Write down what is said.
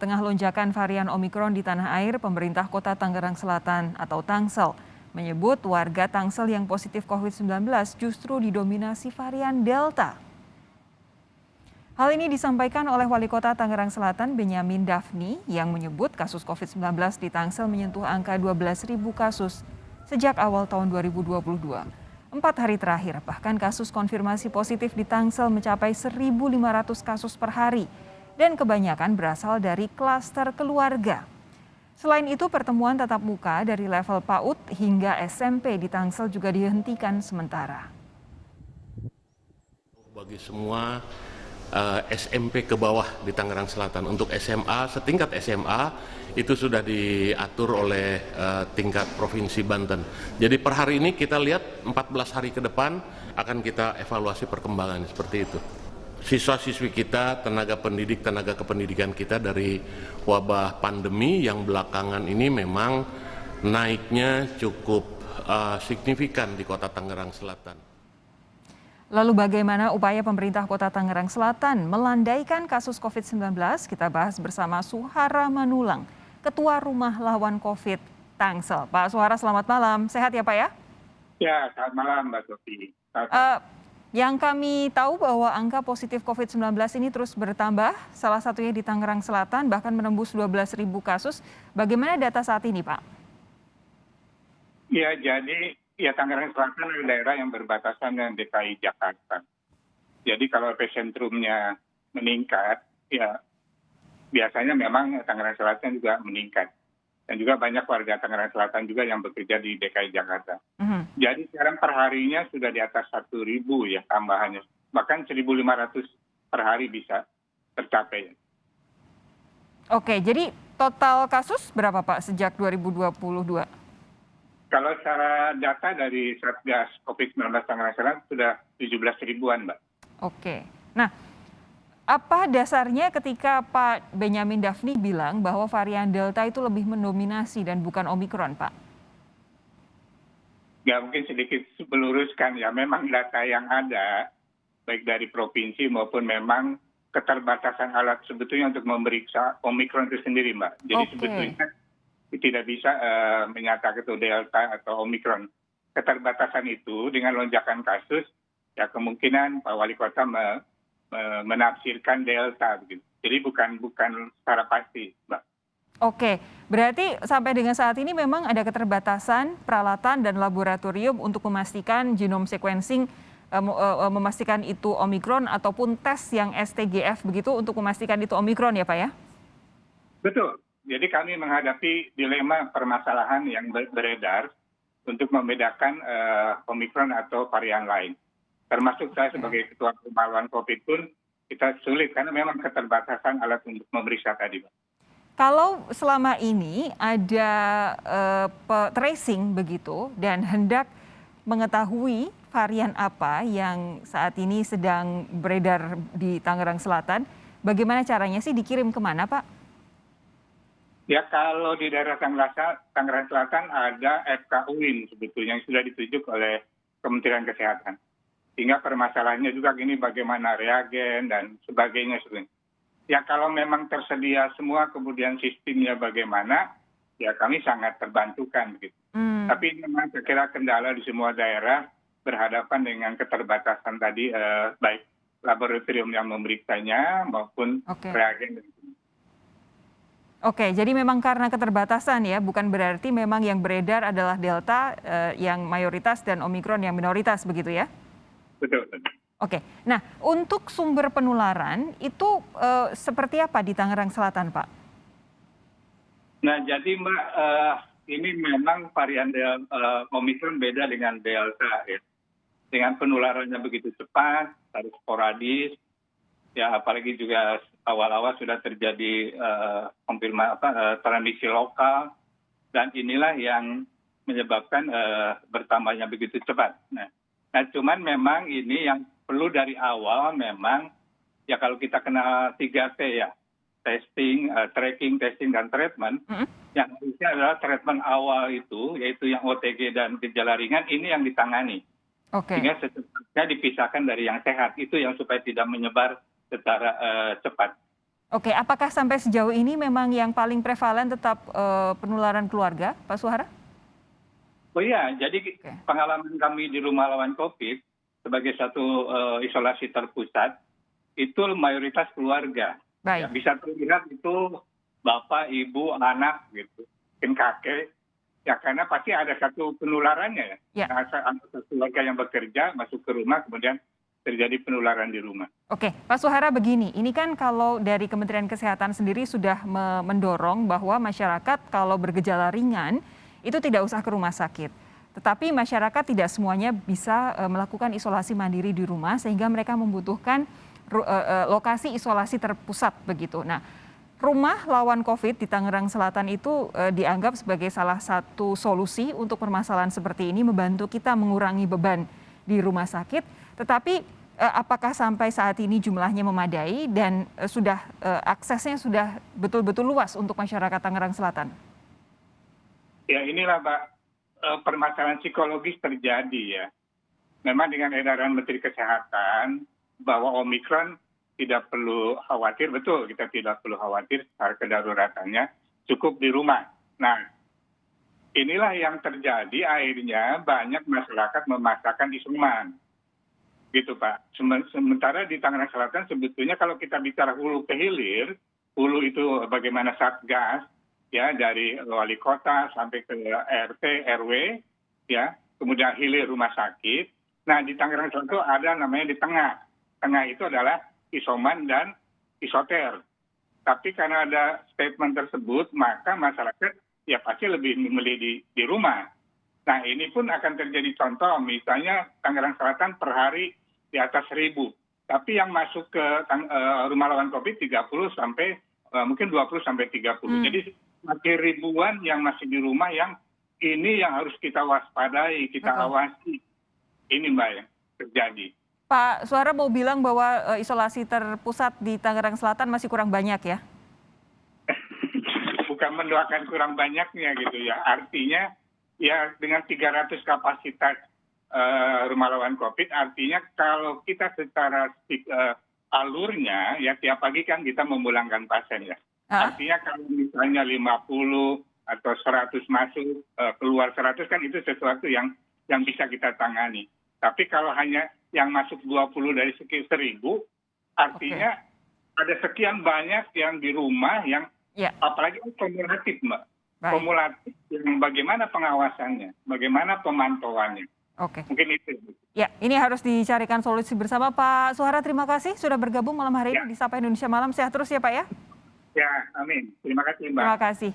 Tengah lonjakan varian Omikron di tanah air, pemerintah Kota Tangerang Selatan atau Tangsel menyebut warga Tangsel yang positif COVID-19 justru didominasi varian Delta. Hal ini disampaikan oleh Wali Kota Tangerang Selatan Benyamin Daphni yang menyebut kasus COVID-19 di Tangsel menyentuh angka 12.000 kasus sejak awal tahun 2022. 4 hari terakhir, bahkan kasus konfirmasi positif di Tangsel mencapai 1.500 kasus per hari dan kebanyakan berasal dari klaster keluarga. Selain itu, pertemuan tatap muka dari level PAUD hingga SMP di Tangsel juga dihentikan sementara. Bagi semua SMP ke bawah di Tangerang Selatan, untuk SMA, setingkat SMA itu sudah diatur oleh tingkat Provinsi Banten. Jadi per hari ini kita lihat 14 hari ke depan akan kita evaluasi perkembangan seperti itu. Siswa-siswi kita, tenaga pendidik, tenaga kependidikan kita dari wabah pandemi yang belakangan ini memang naiknya cukup signifikan di Kota Tangerang Selatan. Lalu bagaimana upaya pemerintah Kota Tangerang Selatan melandaikan kasus COVID-19? Kita bahas bersama Suhara Manulang, Ketua Rumah Lawan COVID Tangsel. Pak Suhara, selamat malam. Sehat ya Pak ya? Ya, selamat malam Mbak Sofi. Yang kami tahu bahwa angka positif COVID-19 ini terus bertambah, salah satunya di Tangerang Selatan, bahkan menembus 12.000 kasus. Bagaimana data saat ini, Pak? Ya, jadi Tangerang Selatan adalah daerah yang berbatasan dengan DKI Jakarta. Jadi kalau epicentrumnya meningkat, ya biasanya memang Tangerang Selatan juga meningkat. Dan juga banyak warga Tangerang Selatan juga yang bekerja di DKI Jakarta. Jadi sekarang perharinya sudah di atas 1.000 ya tambahannya. Bahkan 1.500 per hari bisa tercapai. Oke, jadi total kasus berapa Pak sejak 2022? Kalau secara data dari Satgas COVID-19 Tangerang Selatan sudah 17 ribuan, Mbak. Oke, nah apa dasarnya ketika Pak Benyamin Daphni bilang bahwa varian Delta itu lebih mendominasi dan bukan Omikron, Pak? Ya mungkin sedikit meluruskan ya, memang data yang ada, baik dari provinsi maupun memang keterbatasan alat sebetulnya untuk memeriksa Omikron itu sendiri, Mbak. Jadi sebetulnya tidak bisa menyatakan itu Delta atau Omikron. Keterbatasan itu dengan lonjakan kasus, ya kemungkinan Pak Wali Kota menafsirkan Delta begitu. Jadi bukan secara pasti, Mbak. Oke, berarti sampai dengan saat ini memang ada keterbatasan peralatan dan laboratorium untuk memastikan genome sequencing, memastikan itu Omikron ataupun tes yang STGF begitu untuk memastikan itu Omikron ya Pak ya? Betul. Jadi kami menghadapi dilema permasalahan yang beredar untuk membedakan Omikron atau varian lain. Termasuk saya sebagai Ketua Rumah Lawan COVID pun kita sulit karena memang keterbatasan alat untuk memeriksa tadi, Pak. Kalau selama ini ada tracing begitu dan hendak mengetahui varian apa yang saat ini sedang beredar di Tangerang Selatan, bagaimana caranya sih dikirim kemana, Pak? Ya kalau di daerah Tangerang Selatan ada FKUIN sebetulnya yang sudah ditunjuk oleh Kementerian Kesehatan. Sehingga permasalahannya juga gini bagaimana reagen dan sebagainya sebenarnya. Ya kalau memang tersedia semua kemudian sistemnya bagaimana, ya kami sangat terbantukan begitu. Tapi memang saya kira kendala di semua daerah berhadapan dengan keterbatasan tadi baik laboratorium yang memeriksanya maupun reagen. Oke, jadi memang karena keterbatasan ya, bukan berarti memang yang beredar adalah Delta yang mayoritas dan Omikron yang minoritas begitu ya? Betul. Oke, nah untuk sumber penularan itu seperti apa di Tangerang Selatan, Pak? Nah jadi Mbak, ini memang varian Omikron beda dengan Delta ya. Dengan penularannya begitu cepat, harus sporadis, ya apalagi juga awal-awal sudah terjadi transmisi lokal, dan inilah yang menyebabkan bertambahnya begitu cepat. Nah, cuman memang ini yang perlu dari awal memang, ya kalau kita kenal 3T ya, testing, tracking, testing, dan treatment, yang harusnya adalah treatment awal itu, yaitu yang OTG dan gejala ringan, ini yang ditangani. Sehingga secepatnya dipisahkan dari yang sehat, itu yang supaya tidak menyebar secara cepat. Oke, apakah sampai sejauh ini memang yang paling prevalen tetap penularan keluarga, Pak Suhara? Oh iya, jadi Oke. pengalaman kami di rumah lawan COVID sebagai satu isolasi terpusat itu mayoritas keluarga. Ya, Baik. bisa terlihat itu bapak, ibu, anak gitu, mungkin kakek. Ya karena pasti ada satu penularannya ya. Ya. Anggota keluarga yang bekerja masuk ke rumah kemudian terjadi penularan di rumah. Oke, Pak Suhara begini, ini kan kalau dari Kementerian Kesehatan sendiri sudah mendorong bahwa masyarakat kalau bergejala ringan itu tidak usah ke rumah sakit. Tetapi masyarakat tidak semuanya bisa melakukan isolasi mandiri di rumah sehingga mereka membutuhkan lokasi isolasi terpusat begitu. Nah, rumah lawan COVID di Tangerang Selatan itu dianggap sebagai salah satu solusi untuk permasalahan seperti ini, membantu kita mengurangi beban di rumah sakit. Tetapi apakah sampai saat ini jumlahnya memadai dan aksesnya sudah betul-betul luas untuk masyarakat Tangerang Selatan? Ya inilah Pak, permasalahan psikologis terjadi ya. Memang dengan edaran Menteri Kesehatan bahwa Omikron tidak perlu khawatir, betul kita tidak perlu khawatir soal kedaruratannya, cukup di rumah. Nah, inilah yang terjadi akhirnya banyak masyarakat memaksakan isoman. Gitu Pak. Sementara di Tangerang Selatan sebetulnya kalau kita bicara hulu ke hilir, hulu itu bagaimana Satgas, ya dari wali kota sampai ke RT, RW, ya, kemudian hilir rumah sakit. Nah di Tangerang Selatan itu ada namanya di tengah. Tengah itu adalah isoman dan isoter. Tapi karena ada statement tersebut, maka masyarakat ya pasti lebih memilih di rumah. Nah ini pun akan terjadi contoh, misalnya Tangerang Selatan per hari di atas 1.000. Tapi yang masuk ke rumah lawan COVID 30 sampai mungkin 20 sampai 30. Jadi masih ribuan yang masih di rumah yang ini yang harus kita waspadai, kita awasi. Ini Mbak yang terjadi. Pak Suhara mau bilang bahwa isolasi terpusat di Tangerang Selatan masih kurang banyak ya? Bukan mendoakan kurang banyaknya gitu ya. Artinya ya dengan 300 kapasitas rumah lawan COVID, artinya kalau kita secara alurnya ya tiap pagi kan kita memulangkan pasien ya. Artinya kalau misalnya 50 atau 100 masuk, keluar 100 kan itu sesuatu yang bisa kita tangani. Tapi kalau hanya yang masuk 20 dari sekian 1.000, artinya ada sekian banyak yang di rumah yang apalagi kumulatif Mbak. Kumulatif yang bagaimana pengawasannya, bagaimana pemantauannya. Oke. Mungkin itu. Ya, ini harus dicarikan solusi bersama. Pak Suhara, terima kasih sudah bergabung malam hari ini di Sapa Indonesia Malam. Sehat terus ya Pak ya? Ya, amin. Terima kasih Mbak. Terima kasih.